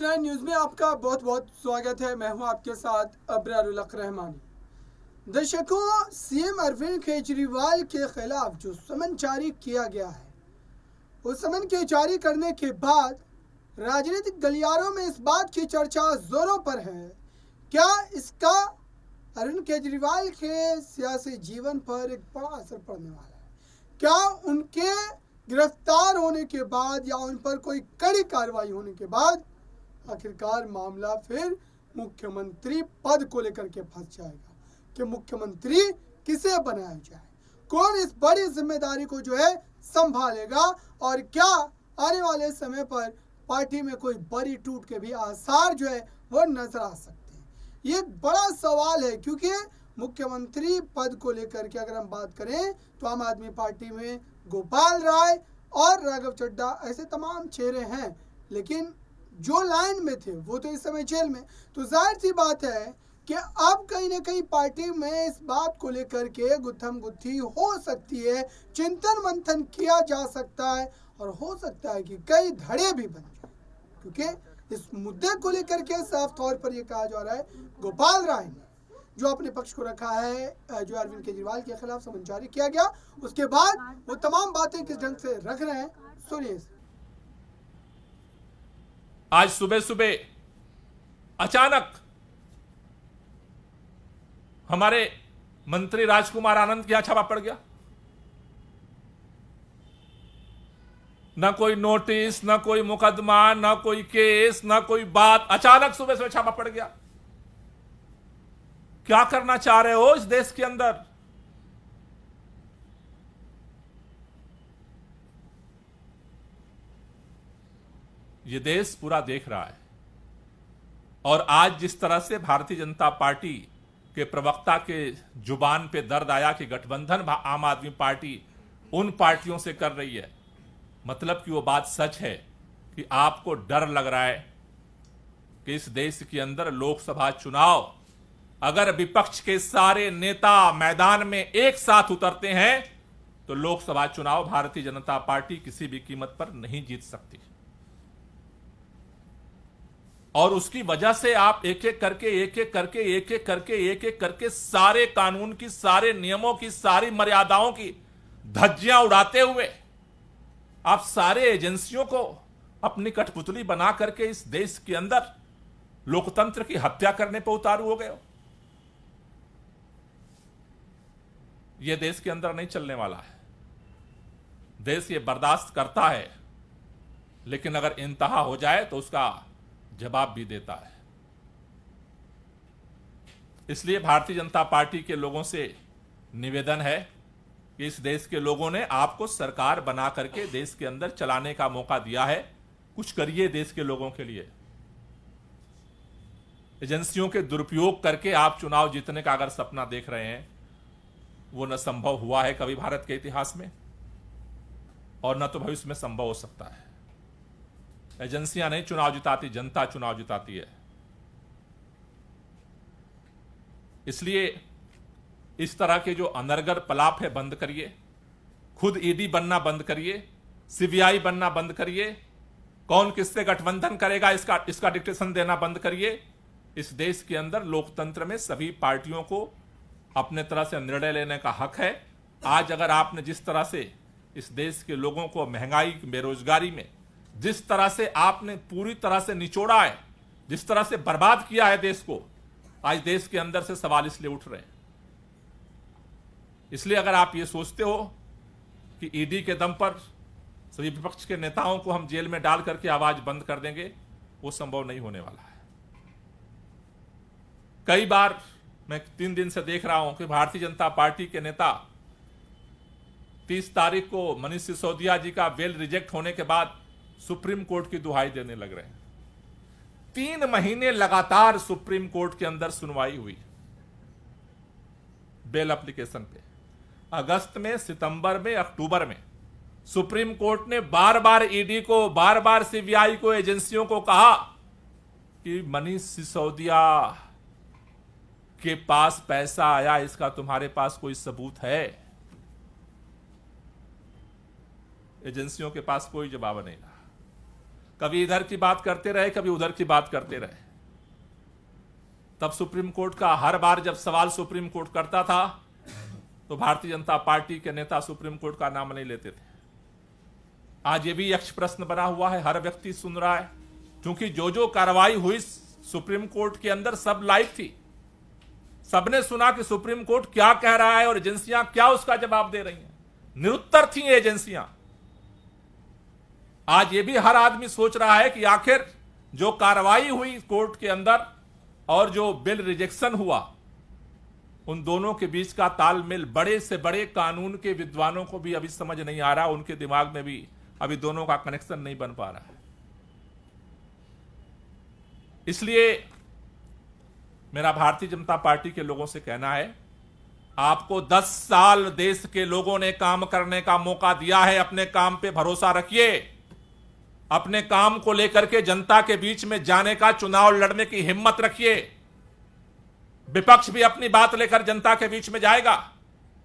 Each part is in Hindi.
9 न्यूज़ में आपका बहुत बहुत स्वागत है। मैं हूं आपके साथ अब्रारुल हक रहमानी। दर्शकों, सीएम अरविंद केजरीवाल के खिलाफ जो समन जारी किया गया है, उस समन के जारी करने के बाद राजनीतिक गलियारों में इस बात की चर्चा जोरों पर है, क्या इसका अरविंद केजरीवाल के सियासी जीवन पर एक बड़ा असर पड़ने वाला है? क्या उनके गिरफ्तार होने के बाद या उन पर कोई कड़ी कार्रवाई होने के बाद आखिरकार मामला फिर मुख्यमंत्री पद को लेकर के फंस जाएगा कि मुख्यमंत्री किसे बनाया जाए, कौन इस बड़ी जिम्मेदारी को जो है संभालेगा, और क्या आने वाले समय पर पार्टी में कोई बड़ी टूट के भी आसार जो है वो नजर आ सकते हैं। ये एक बड़ा सवाल है, क्योंकि मुख्यमंत्री पद को लेकर के अगर हम बात करें तो आम आदमी पार्टी में गोपाल राय और राघव चड्ढा ऐसे तमाम चेहरे हैं, लेकिन जो लाइन में थे वो तो इस समय जेल में। तो जाहिर सी बात है कि अब कहीं ना कहीं पार्टी में इस बात को लेकर के गुत्थम गुत्थी हो सकती है, चिंतन मंथन किया जा सकता है, और हो सकता है कि कई धड़े भी बन जाए, क्योंकि इस मुद्दे को लेकर के साफ तौर पर यह कहा जा रहा है गोपाल राय ने जो अपने पक्ष को रखा है, जो अरविंद केजरीवाल के खिलाफ समन जारी किया गया, उसके बाद वो तमाम बातें किस ढंग से रख रहे हैं, सुनिए। आज सुबह सुबह अचानक हमारे मंत्री राजकुमार आनंद के यहां छापा पड़ गया। न कोई नोटिस, न कोई मुकदमा, न कोई केस, न कोई बात, अचानक सुबह सुबह छापा पड़ गया। क्या करना चाह रहे हो इस देश के अंदर? ये देश पूरा देख रहा है, और आज जिस तरह से भारतीय जनता पार्टी के प्रवक्ता के जुबान पे दर्द आया कि गठबंधन आम आदमी पार्टी उन पार्टियों से कर रही है, मतलब कि वो बात सच है कि आपको डर लग रहा है कि इस देश के अंदर लोकसभा चुनाव अगर विपक्ष के सारे नेता मैदान में एक साथ उतरते हैं तो लोकसभा चुनाव भारतीय जनता पार्टी किसी भी कीमत पर नहीं जीत सकती, और उसकी वजह से आप एक एक करके सारे कानून की, सारे नियमों की, सारी मर्यादाओं की धज्जियां उड़ाते हुए आप सारे एजेंसियों को अपनी कठपुतली बना करके इस देश के अंदर लोकतंत्र की हत्या करने पर उतारू हो गए हो। यह देश के अंदर नहीं चलने वाला है। देश ये बर्दाश्त करता है, लेकिन अगर इंतहा हो जाए तो उसका जवाब भी देता है। इसलिए भारतीय जनता पार्टी के लोगों से निवेदन है कि इस देश के लोगों ने आपको सरकार बना करके देश के अंदर चलाने का मौका दिया है, कुछ करिए देश के लोगों के लिए। एजेंसियों के दुरुपयोग करके आप चुनाव जीतने का अगर सपना देख रहे हैं, वो न संभव हुआ है कभी भारत के इतिहास में, और न तो भविष्य में संभव हो सकता है। एजेंसियां नहीं चुनाव जिताती, जनता चुनाव जिताती है। इसलिए इस तरह के जो अनर्गल पलाप है बंद करिए, खुद ईडी बनना बंद करिए, सीबीआई बनना बंद करिए, कौन किससे गठबंधन करेगा इसका डिक्टेशन देना बंद करिए। इस देश के अंदर लोकतंत्र में सभी पार्टियों को अपने तरह से निर्णय लेने का हक है। आज अगर आपने जिस तरह से इस देश के लोगों को महंगाई, बेरोजगारी में जिस तरह से आपने पूरी तरह से निचोड़ा है, जिस तरह से बर्बाद किया है देश को, आज देश के अंदर से सवाल इसलिए उठ रहे हैं। इसलिए अगर आप ये सोचते हो कि ईडी के दम पर सभी विपक्ष के नेताओं को हम जेल में डाल करके आवाज बंद कर देंगे, वो संभव नहीं होने वाला है। कई बार मैं 3 दिन से देख रहा हूं कि भारतीय जनता पार्टी के नेता 30 तारीख को मनीष सिसोदिया जी का बेल रिजेक्ट होने के बाद सुप्रीम कोर्ट की दुहाई देने लग रहे हैं। 3 महीने लगातार सुप्रीम कोर्ट के अंदर सुनवाई हुई बेल एप्लीकेशन पे। अगस्त में, सितंबर में, अक्टूबर में सुप्रीम कोर्ट ने बार बार ईडी को, बार बार सीबीआई को, एजेंसियों को कहा कि मनीष सिसोदिया के पास पैसा आया, इसका तुम्हारे पास कोई सबूत है? एजेंसियों के पास कोई जवाब नहीं रहा। कभी इधर की बात करते रहे, कभी उधर की बात करते रहे। तब सुप्रीम कोर्ट का हर बार जब सवाल सुप्रीम कोर्ट करता था तो भारतीय जनता पार्टी के नेता सुप्रीम कोर्ट का नाम नहीं लेते थे। आज ये भी यक्ष प्रश्न बना हुआ है, हर व्यक्ति सुन रहा है, क्योंकि जो जो कार्रवाई हुई सुप्रीम कोर्ट के अंदर सब लाइव थी। सबने सुना कि सुप्रीम कोर्ट क्या कह रहा है और एजेंसियां क्या उसका जवाब दे रही हैं। निरुत्तर थी एजेंसियां। आज ये भी हर आदमी सोच रहा है कि आखिर जो कार्रवाई हुई कोर्ट के अंदर और जो बिल रिजेक्शन हुआ, उन दोनों के बीच का तालमेल बड़े से बड़े कानून के विद्वानों को भी अभी समझ नहीं आ रहा। उनके दिमाग में भी अभी दोनों का कनेक्शन नहीं बन पा रहा है। इसलिए मेरा भारतीय जनता पार्टी के लोगों से कहना है, आपको 10 साल देश के लोगों ने काम करने का मौका दिया है। अपने काम पे भरोसा रखिए, अपने काम को लेकर के जनता के बीच में जाने का, चुनाव लड़ने की हिम्मत रखिए। विपक्ष भी अपनी बात लेकर जनता के बीच में जाएगा।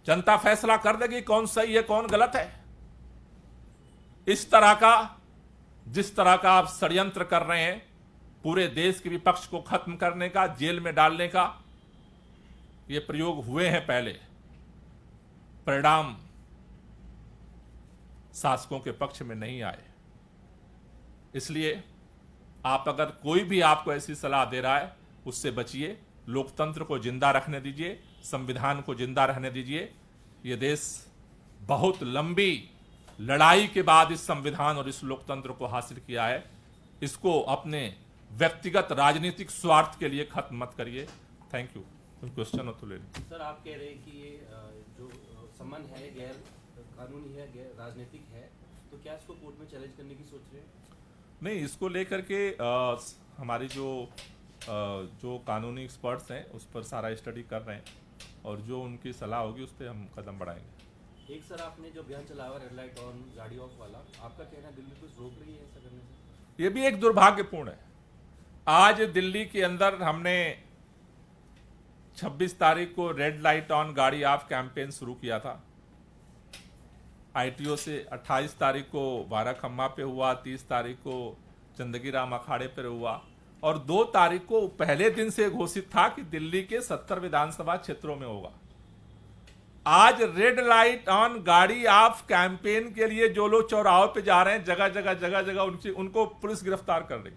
जनता फैसला कर देगी कौन सही है कौन गलत है। इस तरह का, जिस तरह का आप षड्यंत्र कर रहे हैं पूरे देश के विपक्ष को खत्म करने का, जेल में डालने का, ये प्रयोग हुए हैं पहले, परिणाम शासकों के पक्ष में नहीं आए। इसलिए आप अगर कोई भी आपको ऐसी सलाह दे रहा है उससे बचिए। लोकतंत्र को जिंदा रखने दीजिए, संविधान को जिंदा रहने दीजिए। ये देश बहुत लंबी लड़ाई के बाद इस संविधान और इस लोकतंत्र को हासिल किया है। इसको अपने व्यक्तिगत राजनीतिक स्वार्थ के लिए खत्म मत करिए। Thank you. कोई क्वेश्चन हो तो ले लीजिए। सर, आप कह रहे हैं कि ये जो समन है गैर कानूनी है, गैर राजनीतिक है, तो क्या इसको कोर्ट में चैलेंज करने की सोच रहे हैं? नहीं, इसको लेकर के हमारी जो कानूनी एक्सपर्ट्स हैं उस पर सारा स्टडी कर रहे हैं और जो उनकी सलाह होगी उस पर हम कदम बढ़ाएंगे। एक सर, आपने जो बयान चलाया हुआ रेड लाइट ऑन गाड़ी ऑफ वाला, आपका कहना है दिल्ली कुछ रोक रही है ऐसा करने से? ये भी एक दुर्भाग्यपूर्ण है। आज दिल्ली के अंदर हमने 26 तारीख को रेड लाइट ऑन गाड़ी ऑफ कैंपेन शुरू किया था। आईटीओ से 28 तारीख को बाराखम्मा पे हुआ, 30 तारीख को चंदगी राम अखाड़े पर हुआ और 2 तारीख को पहले दिन से घोषित था कि दिल्ली के 70 विधानसभा क्षेत्रों में होगा। आज रेड लाइट ऑन गाड़ी ऑफ कैंपेन के लिए जो लोग चौराहों पे जा रहे हैं, जगह जगह उनको पुलिस गिरफ्तार कर रही।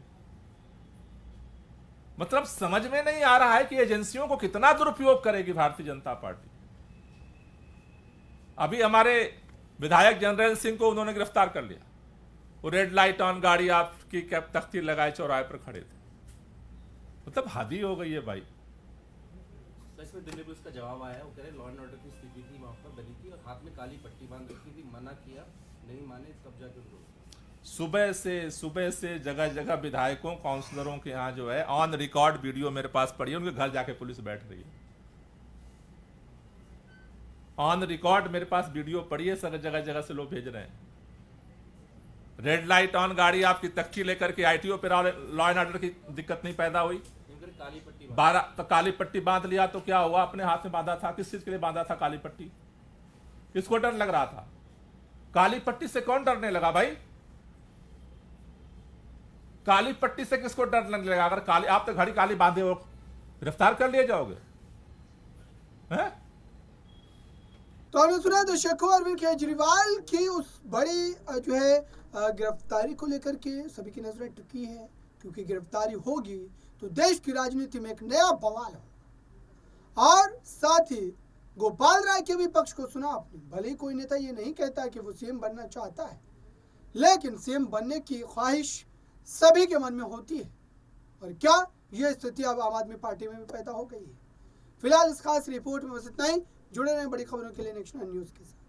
मतलब समझ में नहीं आ रहा है कि एजेंसियों को कितना दुरुपयोग करेगी भारतीय जनता पार्टी। अभी हमारे विधायक जनरल सिंह को उन्होंने गिरफ्तार कर लिया। वो रेड लाइट ऑन गाड़ी आपकी कैप तख्ती लगाए चौराहे पर खड़े थे। मतलब हद ही हो गई है भाई। इसमें दिल्ली पुलिस का जवाब आया है, वो कह रहे लॉ एंड ऑर्डर की स्थिति थी वहां पर बनी थी और हाथ में काली पट्टी बांध रखी थी, मना किया, नहीं माने तब जाके उनको सुबह से जगह जगह विधायकों, काउंसलरों के यहाँ जो है ऑन रिकॉर्ड वीडियो मेरे पास पड़ी है, उनके घर जाके पुलिस बैठ रही है। ऑन रिकॉर्ड मेरे पास वीडियो पड़ी है, जगह जगह से लोग भेज रहे हैं। रेड लाइट ऑन गाड़ी आपकी तख्ती लेकर के आईटीओ पे लॉ एंड ऑर्डर की दिक्कत नहीं पैदा हुई। काली पट्टी 12 तो काली पट्टी बांध लिया तो क्या हुआ? अपने हाथ में बांधा था, किस चीज के लिए बांधा था काली पट्टी? किसको डर लग रहा था? काली पट्टी से कौन डरने लगा भाई? काली पट्टी से किसको डर लगने लगा? अगर काली, आप तो घड़ी काली बांधे हो, गिरफ्तार कर लिए जाओगे हैं? तो आपने सुना दर्शकों, अरविंद केजरीवाल की उस बड़ी जो है गिरफ्तारी को लेकर के सभी की नजरें टिकी है, क्योंकि गिरफ्तारी होगी तो देश की राजनीति में एक नया बवाल हो। और साथ ही गोपाल राय के भी पक्ष को सुना आपने। भले ही कोई नेता ये नहीं कहता कि वो सीएम बनना चाहता है, लेकिन सीएम बनने की ख्वाहिश सभी के मन में होती है। और क्या ये स्थिति अब आम आदमी पार्टी में भी पैदा हो गई है? फिलहाल इस खास रिपोर्ट में बस इतना ही। जुड़े रहें बड़ी खबरों के लिए नेक्स्ट न्यूज़ के साथ।